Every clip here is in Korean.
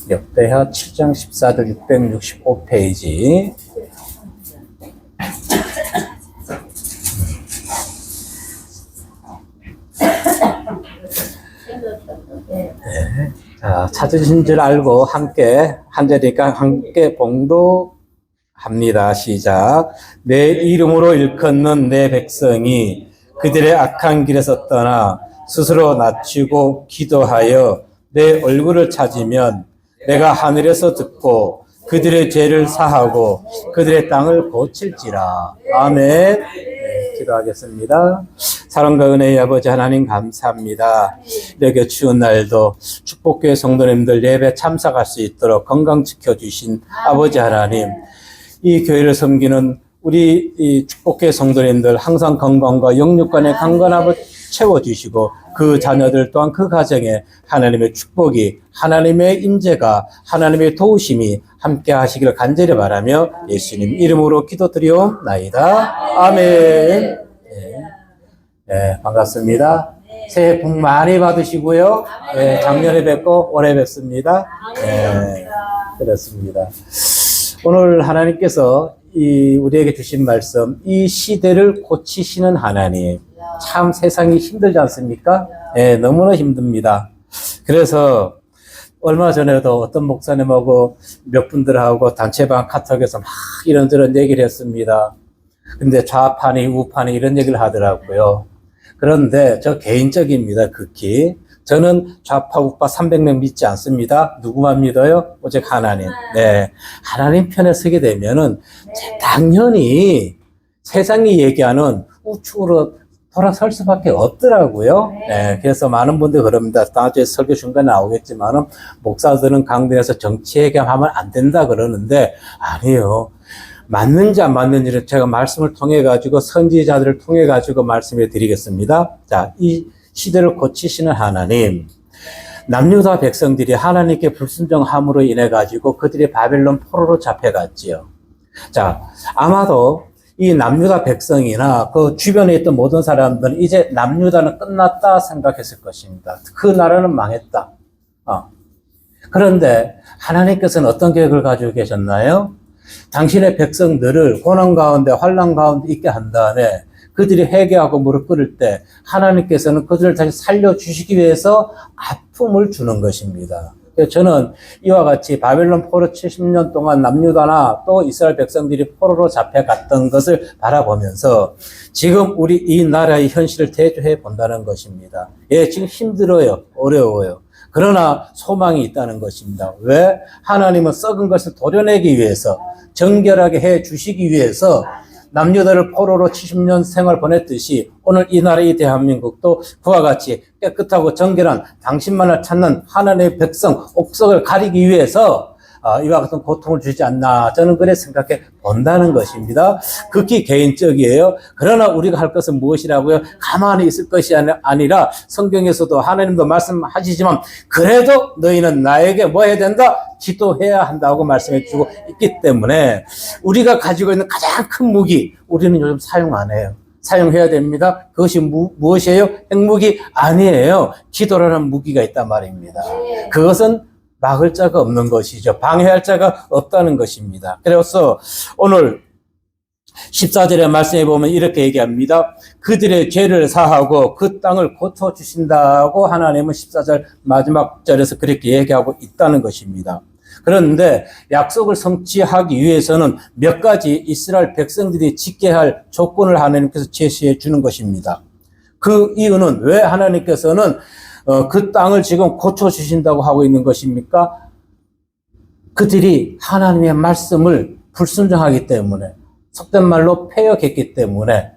역대하 7장 14절 665페이지. 네. 자, 찾으신 줄 알고 함께, 한 절이니까 함께 봉독합니다. 시작. 내 이름으로 일컫는 내 백성이 그들의 악한 길에서 떠나 스스로 낮추고 기도하여 내 얼굴을 찾으면 내가 하늘에서 듣고 그들의 죄를 사하고 그들의 땅을 고칠지라. 아멘. 네, 기도하겠습니다. 사랑과 은혜의 아버지 하나님 감사합니다. 이렇게 추운 날도 축복교회 성도님들 예배 참석할 수 있도록 건강 지켜주신 아버지 하나님, 이 교회를 섬기는 우리 이 축복교회 성도님들 항상 건강과 영육간의 강건함을 채워주시고 그 자녀들 또한 그 가정에 하나님의 축복이, 하나님의 인재가, 하나님의 도우심이 함께 하시기를 간절히 바라며 예수님 이름으로 기도드리옵나이다. 아멘. 네, 반갑습니다. 새해 복 많이 받으시고요. 네, 작년에 뵙고 올해 뵙습니다. 네, 그렇습니다. 오늘 하나님께서 우리에게 주신 말씀, 이 시대를 고치시는 하나님. 참 세상이 힘들지 않습니까? 네, 너무나 힘듭니다. 그래서 얼마 전에도 어떤 목사님하고 몇 분들하고 단체방 카톡에서 막 이런저런 얘기를 했습니다. 근데 좌파니 우파니 이런 얘기를 하더라고요. 그런데 저 개인적입니다. 극히. 저는 좌파 우파 300명 믿지 않습니다. 누구만 믿어요? 오직 하나님. 네, 하나님 편에 서게 되면은 당연히 세상이 얘기하는 우측으로 돌아설 수밖에 없더라고요. 네, 그래서 많은 분들이 그럽니다. 다음 주에 설교 중간에 나오겠지만은 목사들은 강단에서 정치 얘기하면 안 된다 그러는데 아니에요. 맞는지 안 맞는지를 제가 말씀을 통해 가지고 선지자들을 통해 가지고 말씀해 드리겠습니다. 자, 이 시대를 고치시는 하나님, 남유다 백성들이 하나님께 불순종함으로 인해 가지고 그들이 바벨론 포로로 잡혀갔지요. 자, 아마도 이 남유다 백성이나 그 주변에 있던 모든 사람들은 이제 남유다는 끝났다 생각했을 것입니다. 그 나라는 망했다. 그런데 하나님께서는 어떤 계획을 가지고 계셨나요? 당신의 백성들을 고난 가운데 환난 가운데 있게 한 다음에 그들이 회개하고 무릎 꿇을 때 하나님께서는 그들을 다시 살려주시기 위해서 아픔을 주는 것입니다. 저는 이와 같이 바벨론 포로 70년 동안 남유다나 또 이스라엘 백성들이 포로로 잡혀갔던 것을 바라보면서 지금 우리 이 나라의 현실을 대조해 본다는 것입니다. 예, 지금 힘들어요. 어려워요. 그러나 소망이 있다는 것입니다. 왜? 하나님은 썩은 것을 도려내기 위해서, 정결하게 해 주시기 위해서 남유다를 포로로 70년 생활 보냈듯이 오늘 이 나라 이 대한민국도 그와 같이 깨끗하고 정결한 당신만을 찾는 하나님의 백성 옥석을 가리기 위해서 이와 같은 고통을 주지 않나 저는 그래 생각해 본다는 것입니다. 극히 개인적이에요. 그러나 우리가 할 것은 무엇이라고요? 가만히 있을 것이 아니라 성경에서도 하나님도 말씀하시지만 그래도 너희는 나에게 뭐 해야 된다? 기도해야 한다고 말씀해 주고 있기 때문에 우리가 가지고 있는 가장 큰 무기 우리는 요즘 사용 안 해요. 사용해야 됩니다. 그것이 무엇이에요? 핵무기 아니에요. 기도라는 무기가 있단 말입니다. 그것은 막을 자가 없는 것이죠. 방해할 자가 없다는 것입니다. 그래서 오늘 14절의 말씀에 보면 이렇게 얘기합니다. 그들의 죄를 사하고 그 땅을 고쳐주신다고 하나님은 14절 마지막 절에서 그렇게 얘기하고 있다는 것입니다. 그런데 약속을 성취하기 위해서는 몇 가지 이스라엘 백성들이 지켜야 할 조건을 하나님께서 제시해 주는 것입니다. 그 이유는 왜 하나님께서는 그 땅을 지금 고쳐주신다고 하고 있는 것입니까? 그들이 하나님의 말씀을 불순종하기 때문에, 속된 말로 패역했기 때문에,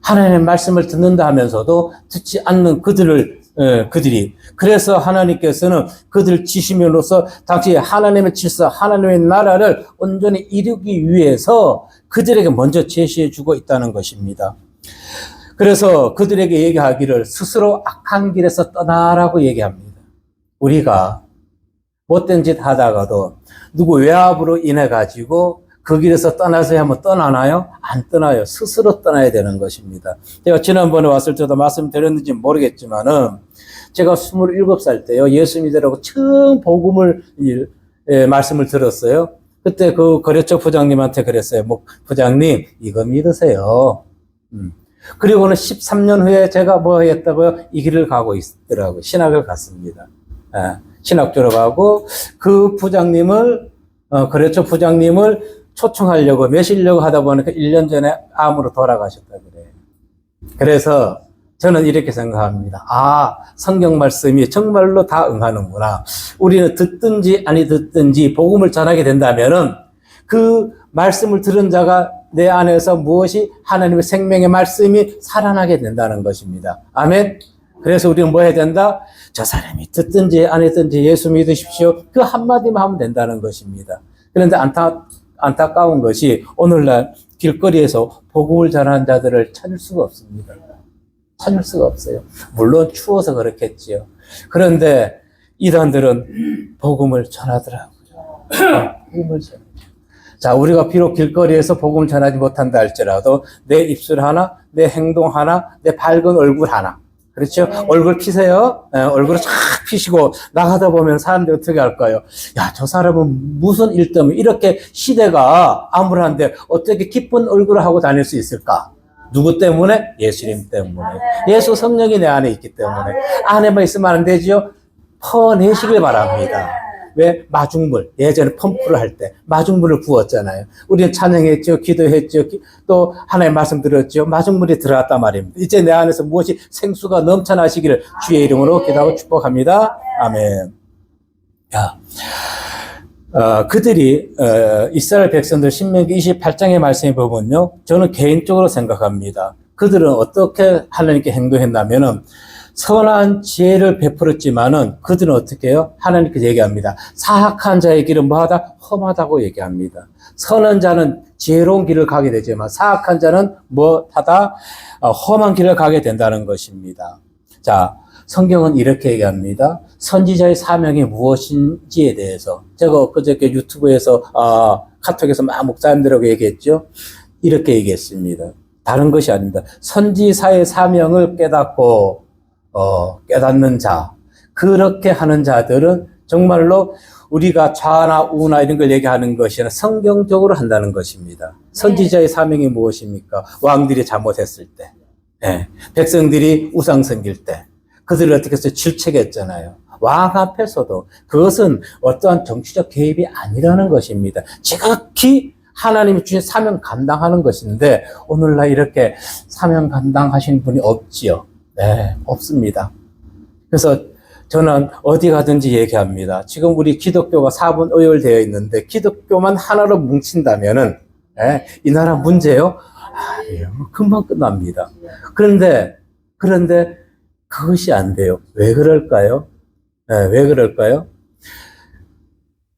하나님의 말씀을 듣는다 하면서도 듣지 않는 그들이 그래서 하나님께서는 그들을 지심으로써 당시 하나님의 질서, 하나님의 나라를 온전히 이루기 위해서 그들에게 먼저 제시해 주고 있다는 것입니다. 그래서 그들에게 얘기하기를 스스로 악한 길에서 떠나라고 얘기합니다. 우리가 못된 짓 하다가도 누구 외압으로 인해 가지고 그 길에서 떠나서야 한번 떠나나요? 안 떠나요. 스스로 떠나야 되는 것입니다. 제가 지난번에 왔을 때도 말씀드렸는지 모르겠지만은 제가 27살 때요, 예수 믿으라고 처음 복음을, 말씀을 들었어요. 그때 그 거래처 부장님한테 그랬어요. 뭐, 부장님, 이거 믿으세요. 그리고는 13년 후에 제가 뭐 했다고요? 이 길을 가고 있더라고요. 신학을 갔습니다. 예, 신학 졸업하고 그 부장님을, 거래처 부장님을 초청하려고, 모시려고 하다 보니까 1년 전에 암으로 돌아가셨다 그래요. 그래서 저는 이렇게 생각합니다. 아, 성경 말씀이 정말로 다 응하는구나. 우리는 듣든지 아니 듣든지 복음을 전하게 된다면은 그 말씀을 들은 자가 내 안에서 무엇이 하나님의 생명의 말씀이 살아나게 된다는 것입니다. 아멘. 그래서 우리는 뭐 해야 된다? 저 사람이 듣든지 안 듣든지 예수 믿으십시오. 그 한마디만 하면 된다는 것입니다. 그런데 안타까운 것이 오늘날 길거리에서 복음을 전하는 자들을 찾을 수가 없습니다. 찾을 수가 없어요. 물론 추워서 그렇겠지요. 그런데 이단들은 복음을 전하더라고요. 복음을 전하죠. 자, 우리가 비록 길거리에서 복음을 전하지 못한다 할지라도 내 입술 하나, 내 행동 하나, 내 밝은 얼굴 하나. 그렇죠? 얼굴 피세요. 얼굴을 쫙 피시고 나가다 보면 사람들이 어떻게 할까요? 야, 저 사람은 무슨 일 때문에 이렇게 시대가 암울한데 어떻게 기쁜 얼굴을 하고 다닐 수 있을까? 누구 때문에? 예수님 때문에. 예수 성령이 내 안에 있기 때문에. 안에만 있으면 안 되죠? 퍼내시길 바랍니다. 왜? 마중물. 예전에 펌프를 할 때 마중물을 부었잖아요. 우리는 찬양했죠. 기도했죠. 또 하나님 말씀 들었죠. 마중물이 들어갔단 말입니다. 이제 내 안에서 무엇이 생수가 넘쳐나시기를 주의 이름으로 기도하고 축복합니다. 아멘. 야, 그들이 이스라엘 백성들 신명기 28장의 말씀에 보면요. 저는 개인적으로 생각합니다. 그들은 어떻게 하나님께 행동했냐면은 선한 지혜를 베풀었지만은 그들은 어떻게 해요? 하나님께 얘기합니다. 사악한 자의 길은 뭐하다? 험하다고 얘기합니다. 선한 자는 지혜로운 길을 가게 되지만 사악한 자는 뭐하다? 험한 길을 가게 된다는 것입니다. 자, 성경은 이렇게 얘기합니다. 선지자의 사명이 무엇인지에 대해서 제가 그저께 유튜브에서 카톡에서 막 목사님들하고 얘기했죠. 이렇게 얘기했습니다. 다른 것이 아닙니다. 선지사의 사명을 깨닫고 깨닫는 자, 그렇게 하는 자들은 정말로 우리가 좌나 우나 이런 걸 얘기하는 것이 아니라 성경적으로 한다는 것입니다. 선지자의 사명이 무엇입니까? 왕들이 잘못했을 때, 백성들이 우상 섬길 때, 그들을 어떻게 해서 질책했잖아요. 왕 앞에서도 그것은 어떠한 정치적 개입이 아니라는 것입니다. 지극히 하나님이 주신 사명 감당하는 것인데 오늘날 이렇게 사명 감당하시는 분이 없지요. 네, 없습니다. 그래서 저는 어디 가든지 얘기합니다. 지금 우리 기독교가 4분 의열되어 있는데 기독교만 하나로 뭉친다면은 이 나라 문제요? 금방 끝납니다. 그런데 그것이 안 돼요. 왜 그럴까요? 왜 그럴까요?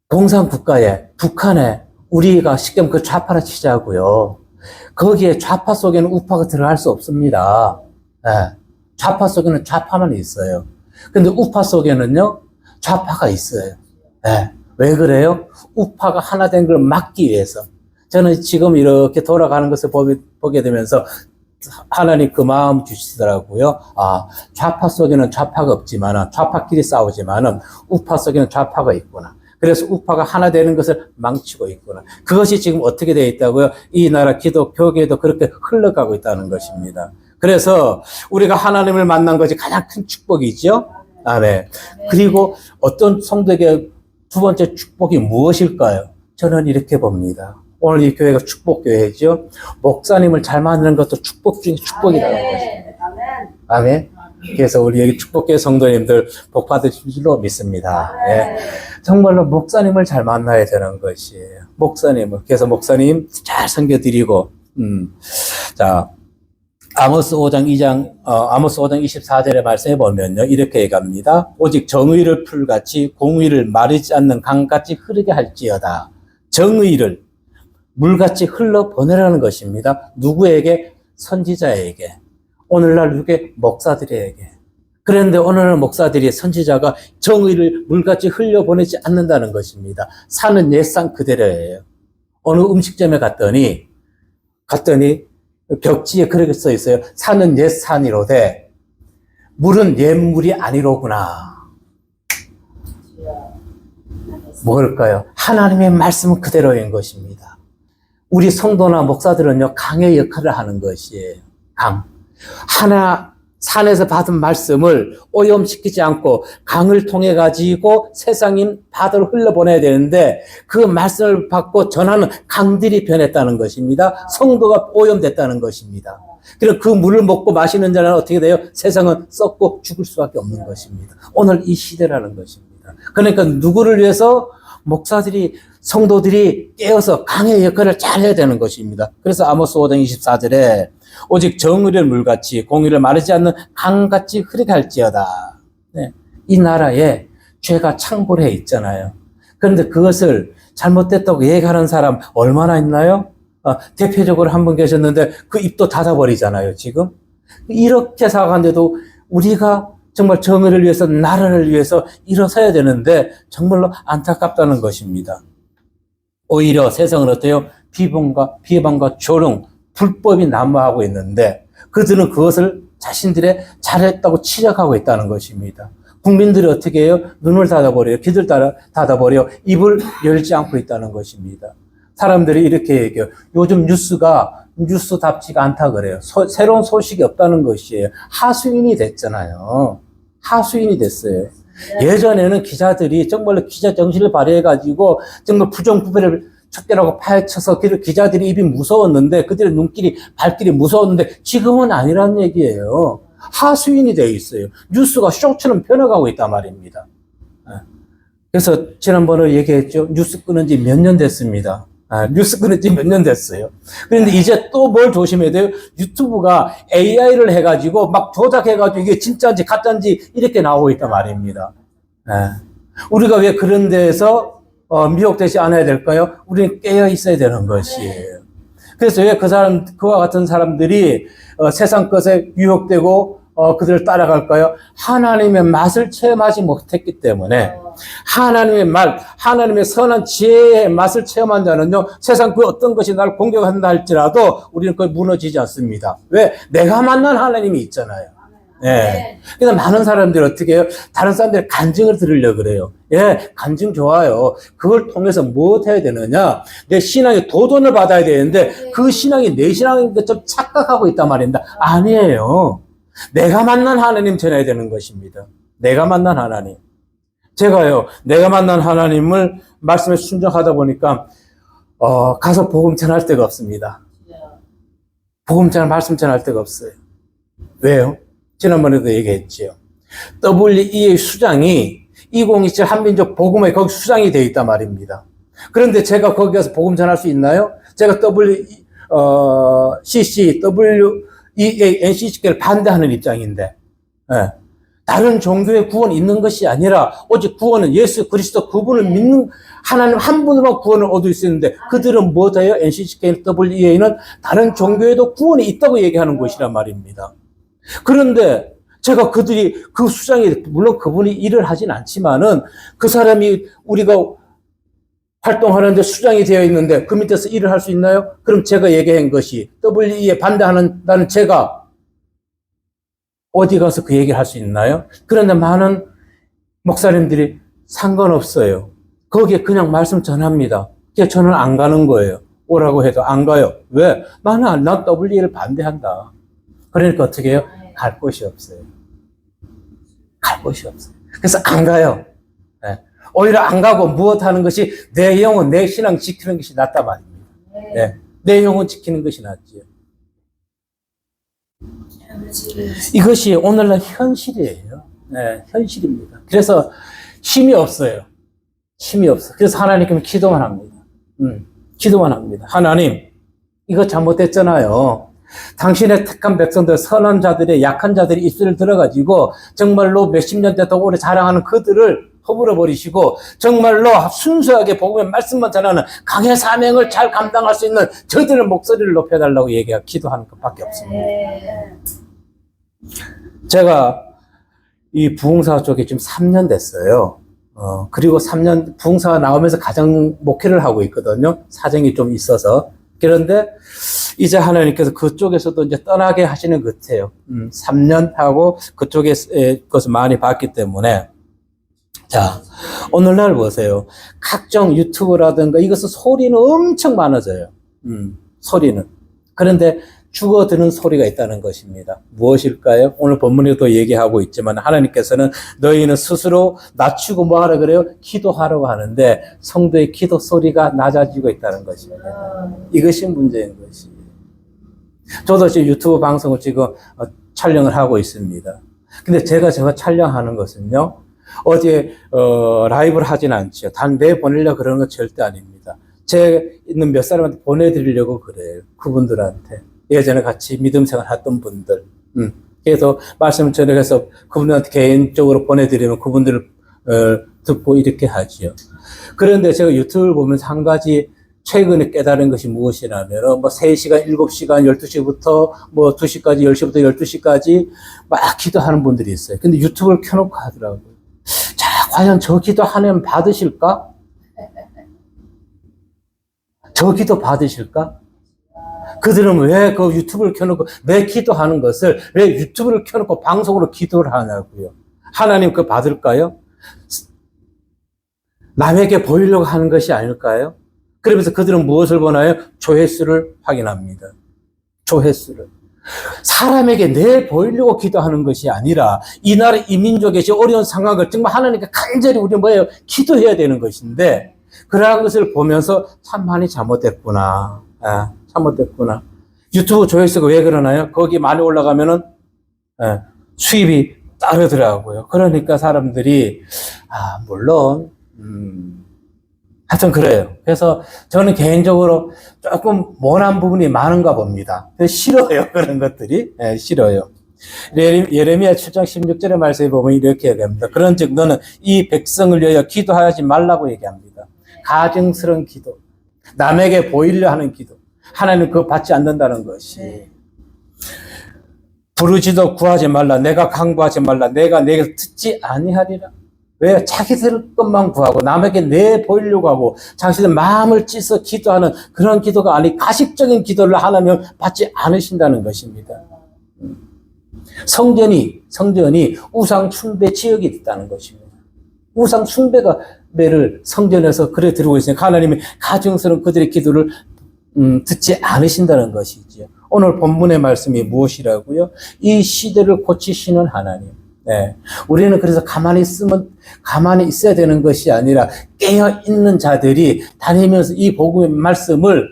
공산국가에, 북한에 우리가 쉽게 그 좌파를 치자고요. 거기에 좌파 속에는 우파가 들어갈 수 없습니다. 좌파 속에는 좌파만 있어요. 근데 우파 속에는요, 좌파가 있어요. 왜 그래요? 우파가 하나 된 걸 막기 위해서. 저는 지금 이렇게 돌아가는 것을 보게 되면서 하나님 그 마음 주시더라고요. 좌파 속에는 좌파가 없지만, 좌파끼리 싸우지만은 우파 속에는 좌파가 있구나. 그래서 우파가 하나 되는 것을 망치고 있구나. 그것이 지금 어떻게 되어 있다고요? 이 나라 기독교계에도 그렇게 흘러가고 있다는 것입니다. 그래서 우리가 하나님을 만난 것이 가장 큰 축복이죠. 아멘. 그리고 어떤 성도에게 두 번째 축복이 무엇일까요? 저는 이렇게 봅니다. 오늘 이 교회가 축복교회죠. 목사님을 잘 만나는 것도 축복 중에 축복이라는 것입니다. 아멘. 그래서 우리 여기 축복교회 성도님들 복 받으실 줄로 믿습니다. 정말로 목사님을 잘 만나야 되는 것이에요. 목사님을. 그래서 목사님 잘 섬겨드리고, 자, 아모스 5장 24절의 말씀에 보면요. 이렇게 얘기합니다. 오직 정의를 풀같이 공의를 마르지 않는 강같이 흐르게 할지어다. 정의를 물같이 흘러보내라는 것입니다. 누구에게? 선지자에게. 오늘날 누구에게? 목사들에게. 그런데 오늘날 목사들이 선지자가 정의를 물같이 흘려보내지 않는다는 것입니다. 사는 옛상 그대로예요. 어느 음식점에 갔더니 벽지에 그렇게 써 있어요. 사는 옛 산이로되 물은 옛물이 아니로구나. 뭘까요? 하나님의 말씀은 그대로인 것입니다. 우리 성도나 목사들은요, 강의 역할을 하는 것이에요. 강. 산에서 받은 말씀을 오염시키지 않고 강을 통해 가지고 세상인 바다로 흘러보내야 되는데 그 말씀을 받고 전하는 강들이 변했다는 것입니다. 성도가 오염됐다는 것입니다. 그래서 그 물을 먹고 마시는 자는 어떻게 돼요? 세상은 썩고 죽을 수밖에 없는 것입니다. 오늘 이 시대라는 것입니다. 그러니까 누구를 위해서? 목사들이, 성도들이 깨어서 강의 역할을 잘 해야 되는 것입니다. 그래서 아모스 5장 24절에 오직 정의를 물같이 공의를 마르지 않는 강같이 흐르게 할지어다. 네. 이 나라에 죄가 창궐해 있잖아요. 그런데 그것을 잘못됐다고 얘기하는 사람 얼마나 있나요? 대표적으로 한 분 계셨는데 그 입도 닫아버리잖아요, 지금. 이렇게 살아가는데도 우리가 정말 정의를 위해서, 나라를 위해서 일어서야 되는데 정말로 안타깝다는 것입니다. 오히려 세상은 어때요? 비방과 조롱, 불법이 난무하고 있는데 그들은 그것을 자신들의 잘했다고 치장하고 있다는 것입니다. 국민들이 어떻게 해요? 눈을 닫아버려요. 귀를 닫아버려 입을 열지 않고 있다는 것입니다. 사람들이 이렇게 얘기해요. 요즘 뉴스답지가 않다 그래요. 새로운 소식이 없다는 것이에요. 하수인이 됐잖아요. 하수인이 됐어요. 예전에는 기자들이 정말로 기자 정신을 발휘해가지고 정말 부정부패를 척결하고 파헤쳐서 기자들이 입이 무서웠는데 그들의 눈길이 발길이 무서웠는데 지금은 아니란 얘기예요. 하수인이 되어 있어요. 뉴스가 쇼처럼 변해가고 있단 말입니다. 그래서 지난번에 얘기했죠. 뉴스 끊은 지 몇 년 됐습니다. 뉴스 끊은 지 몇 년 됐어요. 그런데 이제 또 뭘 조심해야 돼요? 유튜브가 AI를 해가지고 막 조작해가지고 이게 진짜인지 가짜인지 이렇게 나오고 있단 말입니다. 우리가 왜 그런 데에서 미혹되지 않아야 될까요? 우리는 깨어 있어야 되는 것이에요. 그래서 왜 그와 같은 사람들이 세상 것에 유혹되고 그들을 따라갈까요? 하나님의 맛을 체험하지 못했기 때문에 하나님의 말, 하나님의 선한 지혜의 맛을 체험한 자는요, 세상 그 어떤 것이 나를 공격한다 할지라도 우리는 거의 무너지지 않습니다. 왜? 내가 만난 하나님이 있잖아요. 예. 그래서 많은 사람들이 어떻게 해요? 다른 사람들의 간증을 들으려고 그래요. 예, 간증 좋아요. 그걸 통해서 무엇 해야 되느냐? 내 신앙에 도전을 받아야 되는데 그 신앙이 내 신앙인 것처럼 착각하고 있단 말입니다. 아니에요. 내가 만난 하나님 전해야 되는 것입니다. 내가 만난 하나님. 제가요, 내가 만난 하나님을 말씀에 순종하다 보니까, 가서 복음 전할 데가 없습니다. 말씀 전할 데가 없어요. 왜요? 지난번에도 얘기했지요. WEA 수장이 2027 한민족 복음회 거기 수장이 되어 있단 말입니다. 그런데 제가 거기 가서 복음 전할 수 있나요? 제가 WEA, NCC를 반대하는 입장인데, 예. 다른 종교의 구원이 있는 것이 아니라 오직 구원은 예수 그리스도 그분을 믿는 하나님 한 분으로 구원을 얻을 수 있는데 그들은 뭐예요? NCCK, WEA는 다른 종교에도 구원이 있다고 얘기하는 것이란 말입니다. 그런데 제가 그들이 그 수장이 물론 그분이 일을 하진 않지만은 그 사람이 우리가 활동하는데 수장이 되어 있는데 그 밑에서 일을 할 수 있나요? 그럼 제가 얘기한 것이 WEA에 반대하는 나는 제가 어디 가서 그 얘기를 할 수 있나요? 그런데 많은 목사님들이 상관없어요. 거기에 그냥 말씀 전합니다. 저는 안 가는 거예요. 오라고 해도 안 가요. 왜? 난 WEA를 반대한다. 그러니까 어떻게 해요? 갈 곳이 없어요. 갈 곳이 없어요. 그래서 안 가요. 네. 오히려 안 가고 무엇 하는 것이 내 영혼, 내 신앙 지키는 것이 낫단 말입니다. 네. 내 영혼 지키는 것이 낫지요. 이것이 오늘날 현실이에요. 네, 현실입니다. 그래서 힘이 없어요. 힘이 없어. 그래서 하나님께 기도만 합니다. 기도만 합니다. 하나님, 이거 잘못됐잖아요. 당신의 택한 백성들, 선한 자들의 약한 자들이 입술을 들어가지고 정말로 몇십 년 됐다고 오래 자랑하는 그들을 허물어 버리시고 정말로 순수하게 복음의 말씀만 전하는 강의 사명을 잘 감당할 수 있는 저희들의 목소리를 높여달라고 기도하는 것밖에 없습니다. 제가 이 부흥사 쪽에 지금 3년 됐어요. 그리고 3년 부흥사 나오면서 가장 목회를 하고 있거든요. 사정이 좀 있어서. 그런데 이제 하나님께서 그쪽에서도 이제 떠나게 하시는 것 같아요. 3년 하고 그쪽에 것을 많이 봤기 때문에. 자, 오늘날 보세요. 각종 유튜브라든가 이것은 소리는 엄청 많아져요. 소리는. 그런데 죽어드는 소리가 있다는 것입니다. 무엇일까요? 오늘 본문에도 얘기하고 있지만 하나님께서는 너희는 스스로 낮추고 뭐 하라 그래요? 기도하라고 하는데 성도의 기도 소리가 낮아지고 있다는 것입니다. 이것이 문제인 것이에요. 저도 지금 유튜브 방송을 지금 촬영을 하고 있습니다. 근데 제가 촬영하는 것은요, 어디에 라이브를 하진 않죠. 단 내보내려고 그러는 건 절대 아닙니다. 제 있는 몇 사람한테 보내드리려고 그래요. 그분들한테. 예전에 같이 믿음 생활 했던 분들. 그래서 말씀을 전해서 그분들한테 개인적으로 보내드리면 그분들을 듣고 이렇게 하지요. 그런데 제가 유튜브를 보면서 한 가지 최근에 깨달은 것이 무엇이냐면, 3시간, 7시간, 12시부터 2시까지, 10시부터 12시까지 막 기도하는 분들이 있어요. 근데 유튜브를 켜놓고 하더라고요. 자, 과연 저 기도 하나님 받으실까? 저 기도 받으실까? 그들은 왜 그 유튜브를 켜놓고 내 기도하는 것을 왜 유튜브를 켜놓고 방송으로 기도를 하냐고요. 하나님 그거 받을까요? 남에게 보이려고 하는 것이 아닐까요? 그러면서 그들은 무엇을 보나요? 조회수를 확인합니다. 조회수를. 사람에게 내 보이려고 기도하는 것이 아니라 이 나라 이 민족의 어려운 상황을 정말 하나님께 간절히 우리 뭐예요? 기도해야 되는 것인데 그러한 것을 보면서 참 많이 잘못됐구나. 잘못됐구나. 유튜브 조회수가 왜 그러나요? 거기 많이 올라가면은 수입이 따르더라고요. 그러니까 사람들이 물론 하여튼 그래요. 그래서 저는 개인적으로 조금 모난 부분이 많은가 봅니다. 싫어요. 그런 것들이. 싫어요. 예레미야 7장 16절의 말씀에 보면 이렇게 얘기합니다. 그런즉 너는 이 백성을 위하여 기도하지 말라고 얘기합니다. 가증스러운 기도. 남에게 보이려 하는 기도. 하나님 그거 받지 않는다는 것이. 부르지도 구하지 말라. 내가 강구하지 말라. 내가 내게 듣지 아니하리라. 왜? 자기들 것만 구하고 남에게 내 보이려고 하고 자신의 마음을 찢어 기도하는 그런 기도가 아니 가식적인 기도를 하나님 받지 않으신다는 것입니다. 성전이 우상 숭배 지역이 있다는 것입니다. 우상 숭배를 성전에서 그래 드리고 있으니까 하나님이 가증스러운 그들의 기도를 듣지 않으신다는 것이지요. 오늘 본문의 말씀이 무엇이라고요? 이 시대를 고치시는 하나님. 네. 우리는 그래서 가만히 있어야 되는 것이 아니라 깨어있는 자들이 다니면서 이 복음의 말씀을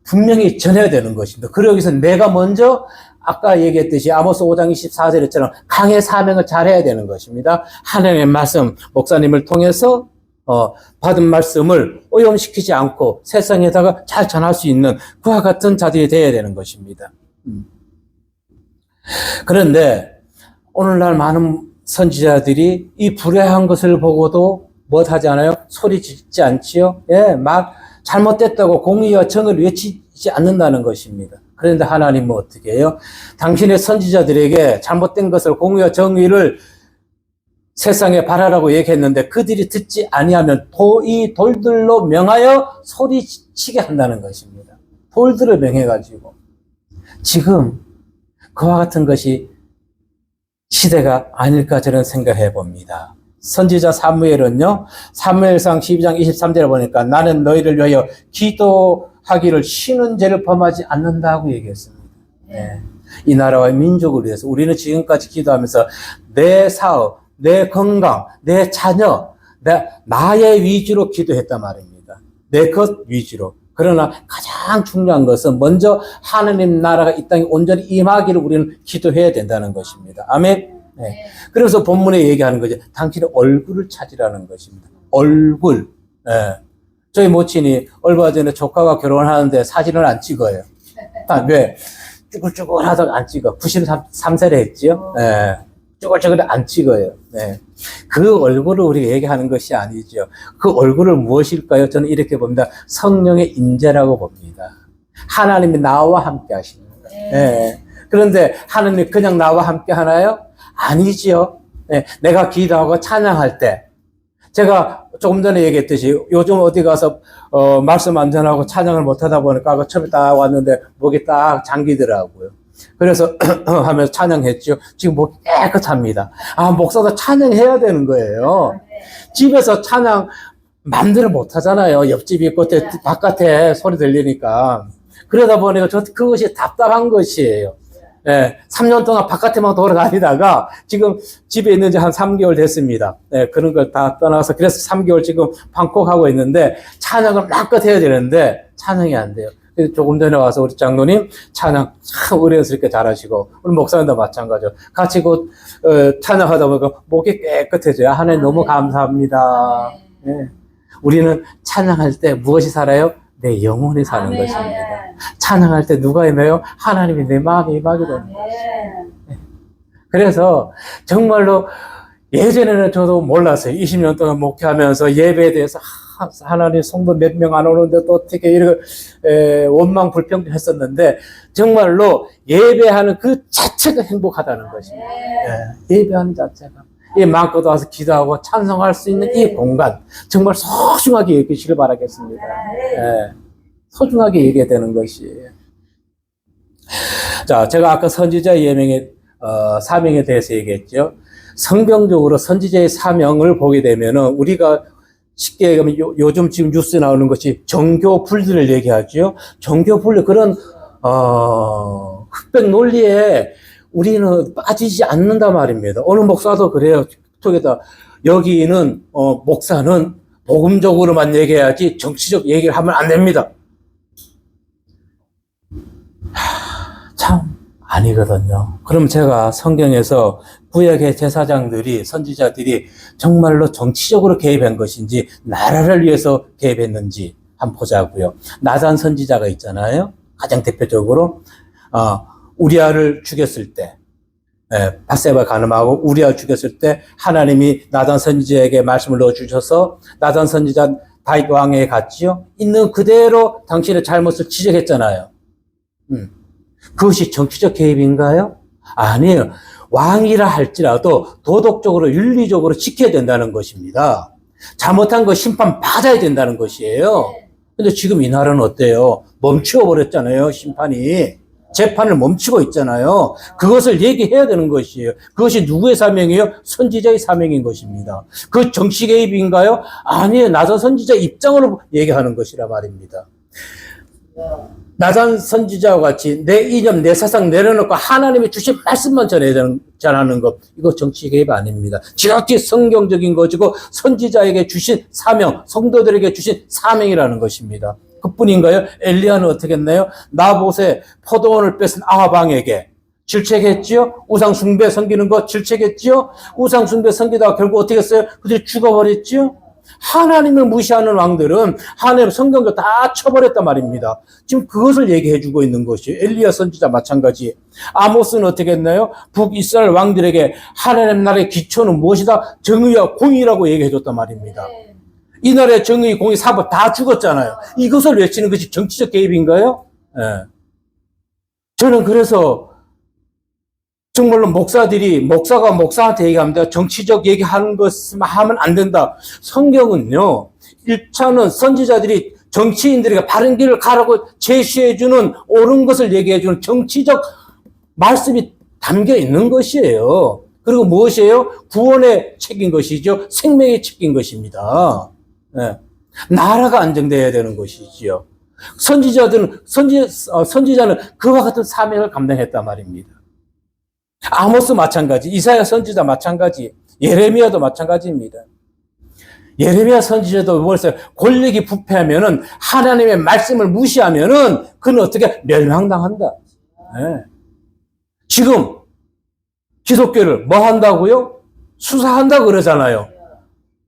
분명히 전해야 되는 것입니다. 그러기 위해서 내가 먼저 아까 얘기했듯이 아모스 5장 24절처럼 강의 사명을 잘해야 되는 것입니다. 하나님의 말씀, 목사님을 통해서 받은 말씀을 오염시키지 않고 세상에다가 잘 전할 수 있는 그와 같은 자들이 되어야 되는 것입니다. 그런데 오늘날 많은 선지자들이 이 불의한 것을 보고도 못하지 않아요? 소리 짓지 않지요? 막 잘못됐다고 공의와 정의를 외치지 않는다는 것입니다. 그런데 하나님은 어떻게 해요? 당신의 선지자들에게 잘못된 것을 공의와 정의를 세상에 바라라고 얘기했는데 그들이 듣지 아니하면 이 돌들로 명하여 소리치게 한다는 것입니다. 돌들을 명해가지고. 지금 그와 같은 것이 시대가 아닐까 저는 생각해 봅니다. 선지자 사무엘은요, 사무엘상 12장 23절에 보니까 나는 너희를 위하여 기도하기를 쉬는 죄를 범하지 않는다고 얘기했습니다. 네. 이 나라와 민족을 위해서 우리는 지금까지 기도하면서 내 사업, 내 건강, 내 자녀, 나의 위주로 기도했단 말입니다. 내 것 위주로. 그러나 가장 중요한 것은 먼저 하나님 나라가 이 땅에 온전히 임하기를 우리는 기도해야 된다는 것입니다. 아멘. 네. 그래서 본문에 얘기하는 거죠. 당신의 얼굴을 찾으라는 것입니다. 얼굴. 네. 저희 모친이 얼마 전에 조카가 결혼하는데 사진을 안 찍어요. 왜? 쭈글쭈글 하다가 안 찍어. 93세를 했지요. 네. 쭈글쭈글 안 찍어요. 네. 그 얼굴을 우리가 얘기하는 것이 아니죠. 그 얼굴을 무엇일까요? 저는 이렇게 봅니다. 성령의 임재라고 봅니다. 하나님이 나와 함께 하시는 거예요. 네. 그런데 하나님이 그냥 나와 함께 하나요? 아니지요. 네. 내가 기도하고 찬양할 때 제가 조금 전에 얘기했듯이 요즘 어디 가서 말씀 안 전하고 찬양을 못 하다 보니까 그 처음에 딱 왔는데 목이 딱 잠기더라고요. 그래서 하면서 찬양했죠. 지금 목이 깨끗합니다. 아, 목사도 찬양해야 되는 거예요. 집에서 찬양 마음대로 못 하잖아요. 옆집이 끝에 바깥에 소리 들리니까. 그러다 보니까 그것이 답답한 것이에요. 예, 3년 동안 바깥에만 돌아다니다가 지금 집에 있는 지 한 3개월 됐습니다. 예, 그런 걸 다 떠나서 그래서 3개월 지금 방콕하고 있는데 찬양을 마음껏 해야 되는데 찬양이 안 돼요. 그래서 조금 전에 와서 우리 장로님 찬양 참 의뢰스럽게 잘하시고 우리 목사님도 마찬가지로 같이 찬양하다 보니까 목이 깨끗해져요. 하나님 너무 감사합니다. 예. 우리는 찬양할 때 무엇이 살아요? 내 영혼이 사는 것입니다. 찬양할 때 누가 임해요? 하나님이 내 마음에 임하게 되는 것입니다. 그래서 정말로 예전에는 저도 몰랐어요. 20년 동안 목회하면서 예배에 대해서 하나님 성도 몇 명 안 오는데 또 어떻게 이렇게 원망 불평했었는데 정말로 예배하는 그 자체가 행복하다는 것입니다. 예배하는 자체가. 이 마음껏 와서 기도하고 찬송할 수 있는 이 공간 정말 소중하게 여기시길 바라겠습니다. 소중하게 얘기해야 되는 것이에요. 자, 제가 아까 선지자 예명의 사명에 대해서 얘기했죠. 성경적으로 선지자의 사명을 보게 되면은 우리가 쉽게 얘기하면 요즘 지금 뉴스에 나오는 것이 정교 분리를 얘기하죠. 정교 분리 그런 흑백 논리에 우리는 빠지지 않는다 말입니다. 어느 목사도 그래요. 톡에다 여기는 목사는 복음적으로만 얘기해야지 정치적 얘기를 하면 안 됩니다. 참 아니거든요. 그럼 제가 성경에서 구약의 제사장들이 선지자들이 정말로 정치적으로 개입한 것인지 나라를 위해서 개입했는지 한번 보자고요. 나단 선지자가 있잖아요. 가장 대표적으로 우리아를 죽였을 때 밧세바 간음하고 우리아를 죽였을 때 하나님이 나단 선지자에게 말씀을 넣어주셔서 나단 선지자 다윗 왕에게 갔지요. 있는 그대로 당신의 잘못을 지적했잖아요. 그것이 정치적 개입인가요? 아니에요. 왕이라 할지라도 도덕적으로 윤리적으로 지켜야 된다는 것입니다. 잘못한 거 심판 받아야 된다는 것이에요. 근데 지금 이 나라는 어때요? 멈추어 버렸잖아요. 심판이. 재판을 멈추고 있잖아요. 그것을 얘기해야 되는 것이에요. 그것이 누구의 사명이에요? 선지자의 사명인 것입니다. 그 정치 개입인가요? 아니에요. 나단 선지자 입장으로 얘기하는 것이라 말입니다. 나단 선지자와 같이 내 이념, 내 사상 내려놓고 하나님이 주신 말씀만 전하는 것, 이거 정치 개입 아닙니다. 지극히 성경적인 것이고 선지자에게 주신 사명, 성도들에게 주신 사명이라는 것입니다. 그뿐인가요? 엘리야는 어떻게 했나요? 나봇의 포도원을 뺏은 아합왕에게 질책했지요? 우상 숭배 섬기는 거 질책했지요? 우상 숭배 섬기다가 결국 어떻게 했어요? 그들이 죽어버렸지요? 하나님을 무시하는 왕들은 하나님 성경도 다 쳐버렸단 말입니다. 지금 그것을 얘기해주고 있는 것이 엘리야 선지자 마찬가지. 아모스는 어떻게 했나요? 북이스라엘 왕들에게 하나님 나라의 기초는 무엇이다? 정의와 공의라고 얘기해줬단 말입니다. 이 나라의 정의, 공의, 사법 다 죽었잖아요. 이것을 외치는 것이 정치적 개입인가요? 네. 저는 그래서 정말로 목사가 목사한테 얘기합니다. 정치적 얘기하는 것만 하면 안 된다. 성경은요, 1차는 선지자들이 정치인들에게 바른 길을 가라고 제시해주는 옳은 것을 얘기해주는 정치적 말씀이 담겨 있는 것이에요. 그리고 무엇이에요? 구원의 책인 것이죠. 생명의 책인 것입니다. 네. 나라가 안정되어야 되는 것이지요. 선지자는 그와 같은 사명을 감당했단 말입니다. 아모스 마찬가지, 이사야 선지자 마찬가지, 예레미야도 마찬가지입니다. 예레미야 선지자도 뭐랬어요? 권력이 부패하면은 하나님의 말씀을 무시하면은 그는 어떻게 멸망당한다. 네. 지금 기독교를 뭐 한다고요? 수사한다 그러잖아요.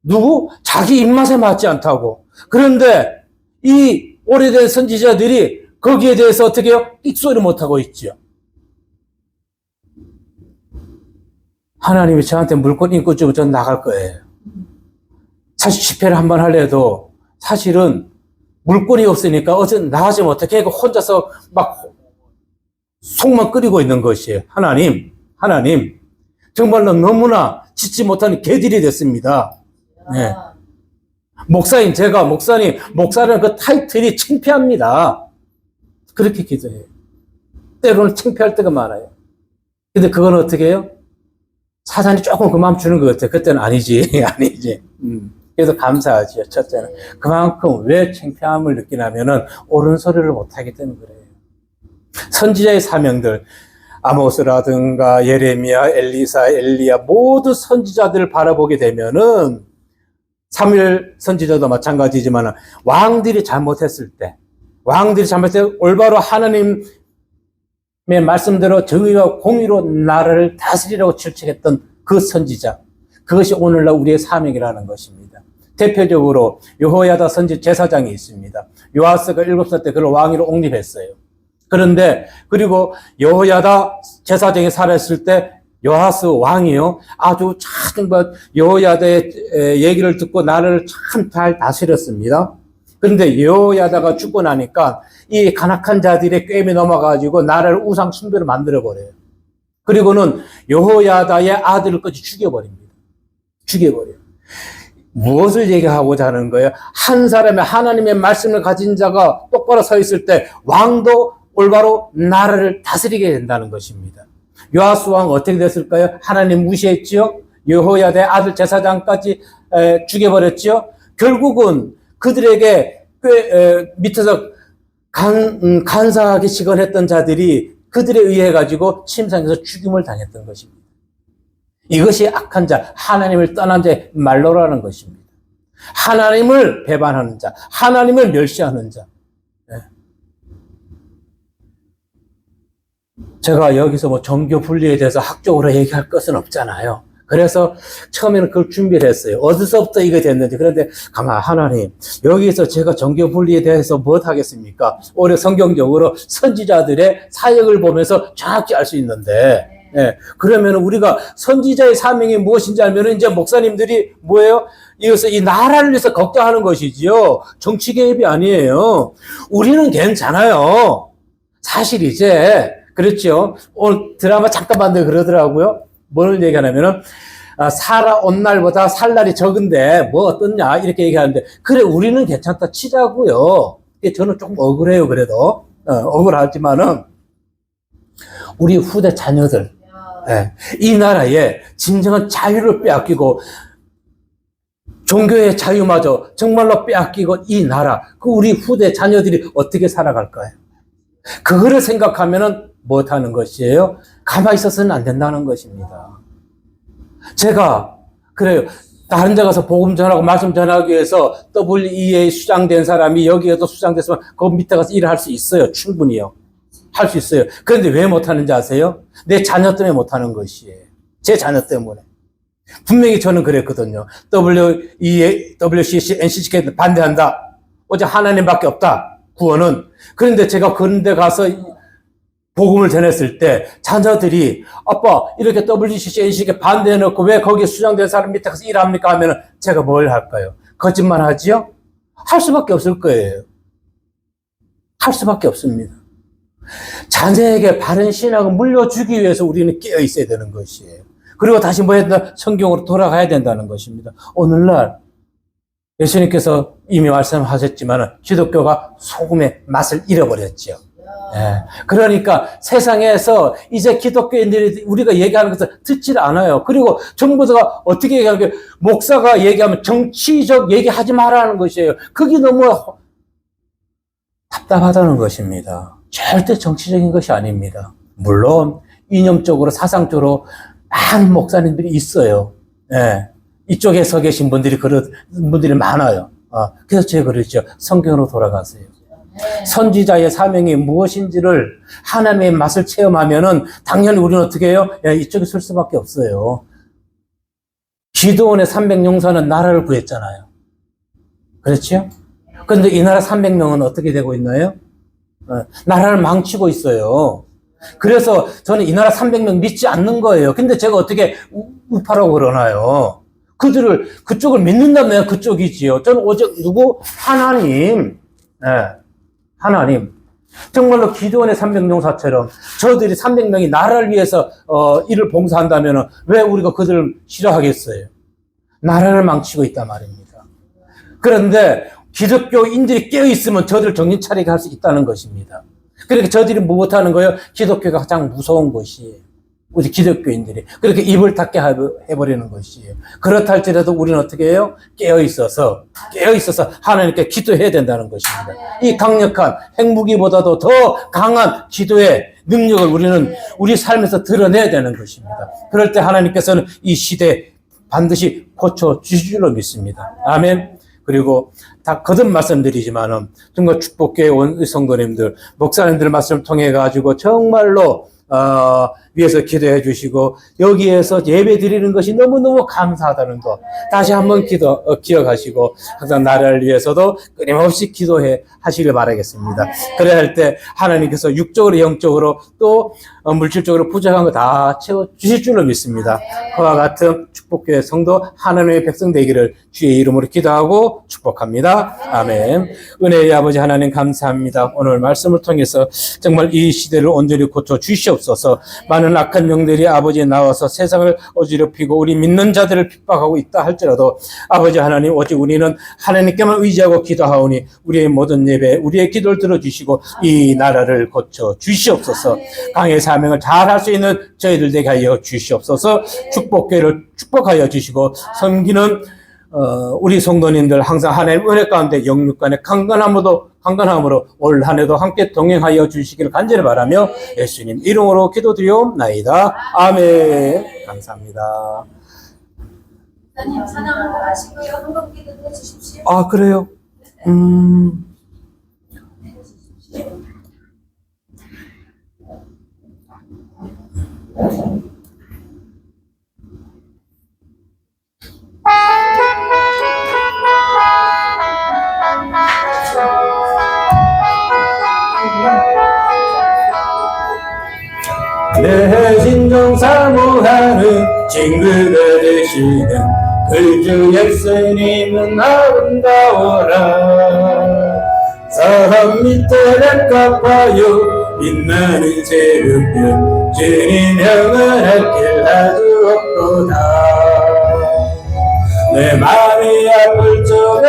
누구? 자기 입맛에 맞지 않다고. 그런데 이 오래된 선지자들이 거기에 대해서 어떻게 해요? 삑소리 못하고 있죠. 하나님이 저한테 물건 인권 주면 전 나갈 거예요. 사실 집회를 한번 하려도 사실은 물건이 없으니까 어쨌든 나가지 못하게 혼자서 막 속만 끓이고 있는 것이에요. 하나님, 정말로 너무나 짓지 못하는 개들이 됐습니다. 네. 목사라는 그 타이틀이 창피합니다. 그렇게 기도해요. 때로는 창피할 때가 많아요. 근데 그건 어떻게 해요? 사단이 조금 그 마음 주는 것 같아요. 그때는 아니지. 그래서 감사하지요. 첫째는. 그만큼 왜 창피함을 느끼냐면은 옳은 소리를 못하기 때문에 그래요. 선지자의 사명들, 아모스라든가 예레미야, 엘리사, 엘리야 모두 선지자들을 바라보게 되면은 사무엘 선지자도 마찬가지지만 왕들이 잘못했을 때 올바로 하나님의 말씀대로 정의와 공의로 나라를 다스리라고 질책했던 그 선지자, 그것이 오늘날 우리의 사명이라는 것입니다. 대표적으로 여호야다 선지 제사장이 있습니다. 요아스가 7살 때 그를 왕위로 옹립했어요. 그런데 그리고 여호야다 제사장이 살았을 때 요아스 왕이요, 아주 참 여호야다의 얘기를 듣고 나라를 참 잘 다스렸습니다. 그런데 여호야다가 죽고 나니까 이 간악한 자들의 꾀임에 넘어가지고 나라를 우상 숭배로 만들어버려요. 그리고는 여호야다의 아들을까지 죽여버립니다. 죽여버려요. 무엇을 얘기하고자 하는 거예요? 한 사람의 하나님의 말씀을 가진 자가 똑바로 서 있을 때 왕도 올바로 나라를 다스리게 된다는 것입니다. 요아스 왕 어떻게 됐을까요? 하나님 무시했지요. 여호야다의 아들 제사장까지 죽여버렸지요. 결국은 그들에게 밑에서 간사하게 시건했던 자들이 그들에 의해 가지고 침상에서 죽임을 당했던 것입니다. 이것이 악한 자, 하나님을 떠난 자의 말로라는 것입니다. 하나님을 배반하는 자, 하나님을 멸시하는 자. 제가 여기서 뭐 종교 분리에 대해서 학적으로 얘기할 것은 없잖아요. 그래서 처음에는 그걸 준비를 했어요. 어디서부터 이게 됐는지. 그런데 가만 하나님, 여기서 제가 종교 분리에 대해서 뭐 하겠습니까? 오히려 성경적으로 선지자들의 사역을 보면서 정확히 알 수 있는데, 그러면 우리가 선지자의 사명이 무엇인지 알면 이제 목사님들이 뭐예요? 이것을 이 나라를 위해서 걱정하는 것이지요. 정치 개입이 아니에요. 우리는 괜찮아요. 사실 이제 그렇죠. 오늘 드라마 잠깐 봤는데 그러더라고요. 뭘 얘기하냐면은 살아온 날보다 살 날이 적은데 뭐 어떻냐 이렇게 얘기하는데 그래 우리는 괜찮다 치자고요. 저는 조금 억울해요. 그래도 억울하지만은 우리 후대 자녀들 이 나라에 진정한 자유를 빼앗기고 종교의 자유마저 정말로 빼앗기고 이 나라 그 우리 후대 자녀들이 어떻게 살아갈까요? 그거를 생각하면은 못하는 것이에요. 가만히 있어서는 안 된다는 것입니다. 제가 그래요. 다른 데 가서 복음 전하고 말씀 전하기 위해서 WEA에 수장된 사람이 여기에도 수장됐으면 그 밑에 가서 일을 할 수 있어요. 충분히요. 할 수 있어요. 그런데 왜 못하는지 아세요? 내 자녀 때문에 못하는 것이에요. 제 자녀 때문에. 분명히 저는 그랬거든요. WEA, WCC, NCCK 반대한다. 오직 하나님밖에 없다. 구원은. 그런데 제가 그런 데 가서 복음을 전했을 때 자녀들이 아빠 이렇게 WCC, NCCK 반대해놓고 왜 거기에 수장된 사람 밑에 가서 일합니까? 하면은 제가 뭘 할까요? 거짓말 하지요? 할 수밖에 없을 거예요. 할 수밖에 없습니다. 자녀에게 바른 신앙을 물려주기 위해서 우리는 깨어 있어야 되는 것이에요. 그리고 다시 뭐 해야 된다? 성경으로 돌아가야 된다는 것입니다. 오늘날 예수님께서 이미 말씀하셨지만 기독교가 소금의 맛을 잃어버렸죠. 그러니까 세상에서 이제 기독교인들이 우리가 얘기하는 것을 듣질 않아요. 그리고 정부가 어떻게 얘기하는 게 목사가 얘기하면 정치적 얘기하지 말라는 것이에요. 그게 너무 답답하다는 것입니다. 절대 정치적인 것이 아닙니다. 물론 이념적으로 사상적으로 많은 목사님들이 있어요. 이쪽에 서 계신 분들이 그런 분들이 많아요. 그래서 제가 그랬죠. 성경으로 돌아가세요. 선지자의 사명이 무엇인지를 하나님의 맛을 체험하면은 당연히 우리는 어떻게 해요? 이쪽에 설 수밖에 없어요. 기드온의 300용사는 나라를 구했잖아요. 그렇죠? 그런데 이 나라 300명은 어떻게 되고 있나요? 나라를 망치고 있어요. 그래서 저는 이 나라 300명 믿지 않는 거예요. 근데 제가 어떻게 우파라고 그러나요? 그쪽을 믿는다면 그쪽이지요. 저는 오직 누구? 하나님. 하나님. 정말로 기드온의 300용사처럼 저들이 300명이 나라를 위해서 일을 봉사한다면 왜 우리가 그들을 싫어하겠어요? 나라를 망치고 있단 말입니다. 그런데 기독교인들이 깨어있으면 저들 정신 차리게 할 수 있다는 것입니다. 그렇게 저들이 못하는 거예요. 기독교가 가장 무서운 것이에요. 우리 기독교인들이 그렇게 입을 닫게 해버리는 것이에요. 그렇다 할지라도 우리는 어떻게 해요? 깨어있어서 하나님께 기도해야 된다는 것입니다. 이 강력한 핵무기보다도 더 강한 기도의 능력을 우리는 우리 삶에서 드러내야 되는 것입니다. 그럴 때 하나님께서는 이 시대 반드시 고쳐주실 줄로 믿습니다. 아멘. 그리고 다 거듭 말씀드리지만은 정말 축복교회 온 성도님들, 목사님들 말씀을 통해 가지고 정말로 위해서 기도해 주시고 여기에서 예배 드리는 것이 너무너무 감사하다는 거 다시 한번 기억하시고 항상 나라를 위해서도 끊임없이 기도해 하시길 바라겠습니다. 그래야 할 때 하나님께서 육적으로 영적으로 또 물질적으로 부족한 거 다 채워 주실 줄로 믿습니다. 그와 같은 축복교회 성도 하나님의 백성 되기를 주의 이름으로 기도하고 축복합니다. 아멘. 은혜의 아버지 하나님 감사합니다. 오늘 말씀을 통해서 정말 이 시대를 온전히 고쳐 주시옵소서. 많은 악한 영들이 아버지에 나와서 세상을 어지럽히고 우리 믿는 자들을 핍박하고 있다 할지라도 아버지 하나님 오직 우리는 하나님께만 의지하고 기도하오니 우리의 모든 예배 우리의 기도를 들어주시고 이 나라를 고쳐 주시옵소서. 강의 사명을 잘 할 수 있는 저희들 되게 하여 주시옵소서. 축복교회를 축복하여 주시고 섬기는 우리 성도님들 항상 하나님 은혜 가운데 영육간의 강건함으로 올 한 해도 함께 동행하여 주시기를 간절히 바라며 예수님 이름으로 기도드리옵나이다. 아멘. 감사합니다. 목사님 찬양을 하시고요. 한번 기도해 주십시오. 아, 그래요? 내 신종 사모하는 친구가 되시는 그 주 예수님은 아름다워라. 사람 밑에 갚아요 빛나는 새벽별 주님 영원할 길 아주 없도다. 내 마음이 아플 적은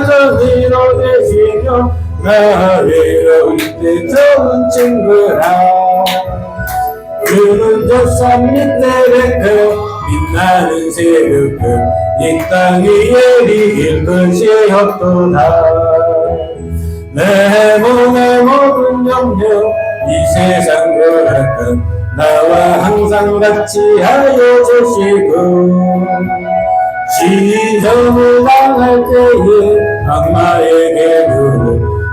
정의로 되시며 나 외로울 때 좋은 친구라. 그는 저 산 밑에 뱉어 빛나는 새벽별 이 땅 위에 이길 것이 없도다. 내 몸의 모든 염려 이 세상 거라건 나와 항상 같이 하여 주시고 시험을 당할 때에 악마에게 물을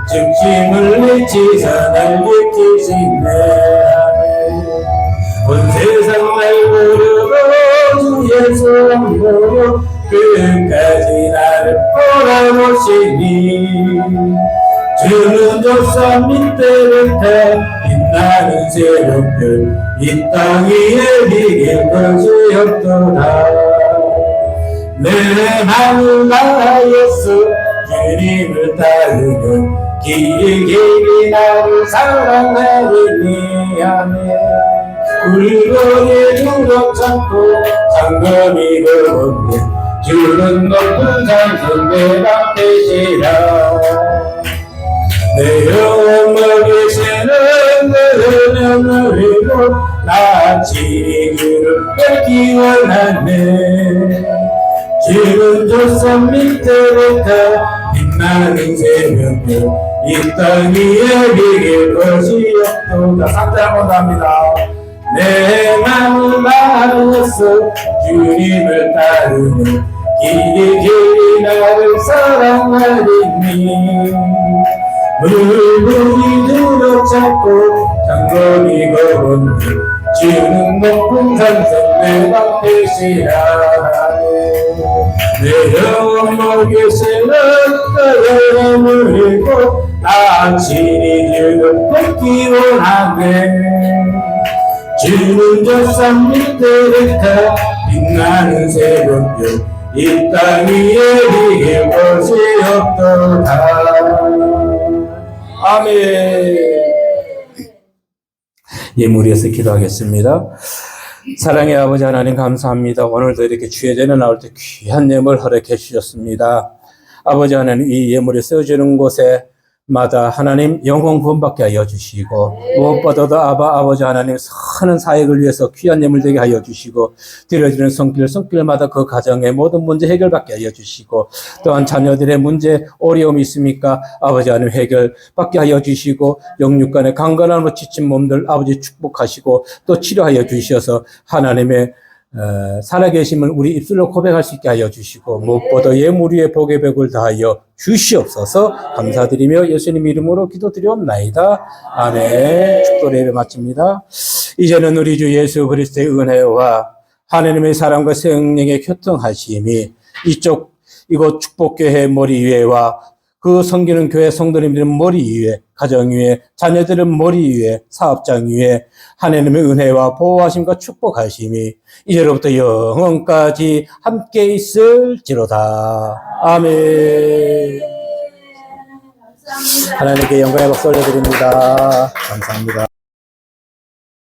즉시 물리치사 날 지키시네. 온 세상 날 부르고 주의 소원 보고 끝까지 나를 보라보시니 주는 저 산 밑에부터 빛나는 새벽별 이 땅 위에 비길 것이 없도다. 내 마음을 다하였어 주님을 따르면 길이 나를 사랑하리니. 아멘. 굴곡에 중독 참고 상검이 걸었네 주는 높은 산성 내 앞에시라. 내 영혼 먹이시는 그 은혜를 위로 나 지기를 뺏기 원하네. 주는 저 산 밑에부터 빛나는 새벽별 이 땅 위에 비길 것이 없도다. 상태 한번 합니다. 내 마음을 다하였어 주님을 따르는 길이 나를 사랑하리니. 물불이 들어찼고 장검이 걸었네 주는 높은 산성 내 앞에시라. 내 영혼 먹이시는 그 영혼을 잃고 나 친히 주를 뺏기 원하네. 주는 저 산 밑에부터 빛나는 새벽별 이 땅 위에 비길 것이 없도다. 아멘. 예물에서 기도하겠습니다. 사랑의 아버지 하나님 감사합니다. 오늘도 이렇게 주의 전에 나올 때 귀한 예물 허락해 주셨습니다. 아버지 하나님 이 예물이 쓰여지는 곳에 마다 하나님 영혼 구원받게 하여 주시고 무엇보다도 아버지 하나님 선한 사역을 위해서 귀한 예물 되게 하여 주시고 드려지는 손길마다 그 가정의 모든 문제 해결받게 하여 주시고 또한 자녀들의 문제 어려움이 있습니까? 아버지 하나님 해결받게 하여 주시고 영육간의 강건함으로 지친 몸들 아버지 축복하시고 또 치료하여 주셔서 하나님의 살아계심을 우리 입술로 고백할 수 있게 하여 주시고 무엇보다 예물 위에 복의 벽을 다하여 주시옵소서 감사드리며 예수님 이름으로 기도드리옵나이다. 아멘. 축도 예배 마칩니다. 이제는 우리 주 예수 그리스도의 은혜와 하나님의 사랑과 성령의 교통하심이 이곳 축복교회 머리 위에와 그 섬기는 교회 성도님들은 머리 위에, 가정 위에, 자녀들은 머리 위에, 사업장 위에 하나님의 은혜와 보호하심과 축복하심이 이제로부터 영원까지 함께 있을지로다. 아멘. 감사합니다. 하나님께 영광의 박수 올려드립니다. 감사합니다.